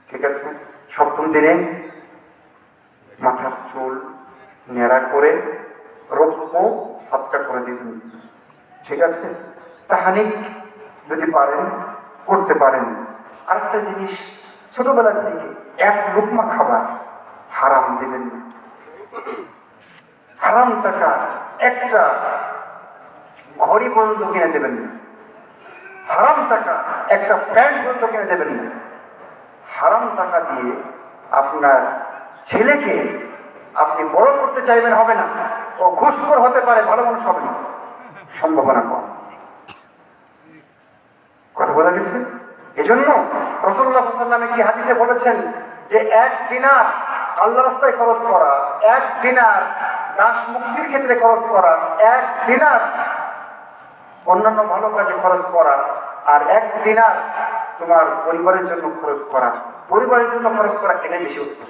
ঠিক আছে? সপ্তম দিনে মাথার চুল নেড়া করে রৌপ্য সাতটা করে দিবেন। ঠিক আছে? তাহানিক যদি পারেন করতে পারেন। আরেকটা জিনিস, ছোটবেলা থেকে এক লুকমা খাবার হারাম দিবেন না। হারাম টাকা একটা ঘড়ি পর্যন্ত কিনে দেবেন না। হারাম টাকা একটা প্যান্ট পর্যন্ত কিনে দেবেন না। হারাম টাকা দিয়ে আপনার ছেলেকে আপনি বড় করতে চাইবেন, হবে না। ও ঘুষখোর হতে পারে, ভালো মানুষ হবে না, সম্ভাবনা কম। কথা বোঝা গেছে? এই জন্য রাসূলুল্লাহ সাল্লাল্লাহু আলাইহি ওয়াসাল্লাম কি হাদিসে বলেছেন যে এক দিনার আল্লাহ রাস্তায় খরচ করা, এক দিনার দাস মুক্তির ক্ষেত্রে খরচ করা, এক দিনার অন্যান্য ভালো কাজে খরচ করা, আর এক দিনার তোমার পরিবারের জন্য খরচ করা, পরিবারের জন্য খরচ করা, এটাই বেশি উত্তম।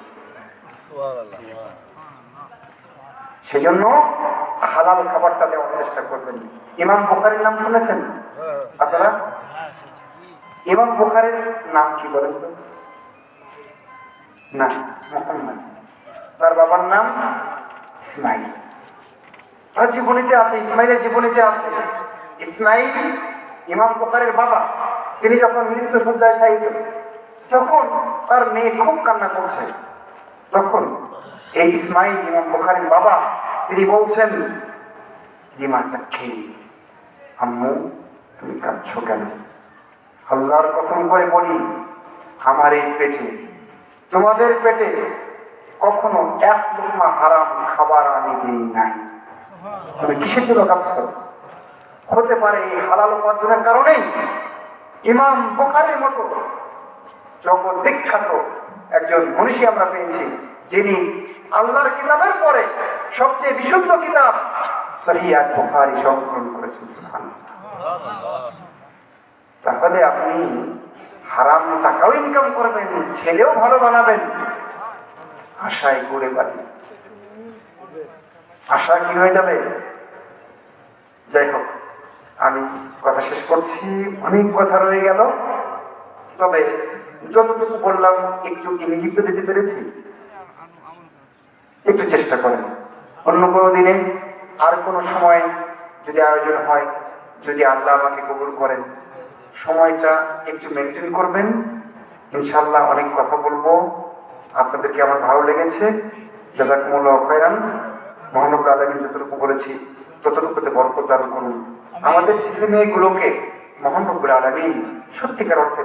সেজন্য হালাল খাবারটা দেওয়ার চেষ্টা করবেন। ইমাম বুখারীর নাম শুনেছেন আপনারা? ইমাম বুখারীর নাম কি বলেন তো? না, মুহাম্মদ। তার বাবার নাম ইসমাইল। তার জীবনীতে আছে, ইসমাইলের জীবনীতে আছে, ইসমাইল ইমাম বুখারীর বাবা। তিনি যখন মৃত্যু শয্যায় শায়িত, তখন তার মেয়ে খুব কান্না করছে। তখন এই ইসমাইল ইমাম বুখারীর বাবা, তিনি বলছেন, লিমা তাবকি, আম্মু তুমি কাঁদছো কেন? আল্লাহর কসম করে বলি, আমার এই পেটে, তোমাদের পেটে কখনো এক লুকমা হারাম খাবার আমি দিই নাই। তুমি কিসের জন্য কাঁদছো? হতে পারে এই হালাল উপার্জনের কারণেই ইমাম বুখারীর মতো জগৎ বিখ্যাত একজন মনীষী আমরা পেয়েছি, যিনি আল্লাহর কিতাবের পরে সবচেয়ে বিশুদ্ধ কিতাব সহিহ বুখারী সংকলন করেছেন। সুবহানাল্লাহ। তাহলে আপনি হারাম টাকাও ইনকাম করবেন, ছেলেও ভালো বানাবেন, আশায় ঘুরে বাড়ি, আশা কি হয়ে যাবে? যাই হোক, আমি কথা শেষ করছি, অনেক কথা রয়ে গেল। তবে যতটুকু বললাম একটু ইঙ্গিত দিতে পেরেছি, একটু চেষ্টা করেন। অন্য কোনো দিনে আর কোনো সময় যদি আয়োজন হয়, যদি আল্লাহ আমাকে কবুল করেন, সময়টা একটু মেনটেন করবেন। ইনশাআল্লাহ অনেক কথা বলবো, আপনাদেরকে আমার ভালো লেগেছে। জাযাকুমুল্লাহু খায়রান। মহান রব্বুল আলামিন যতটুকু বলেছি ততটুকুতে বরকত দান করুন। আমাদের ছেলে মেয়েগুলোকে মহান রব্বুল আলামিন সত্যিকার অর্থে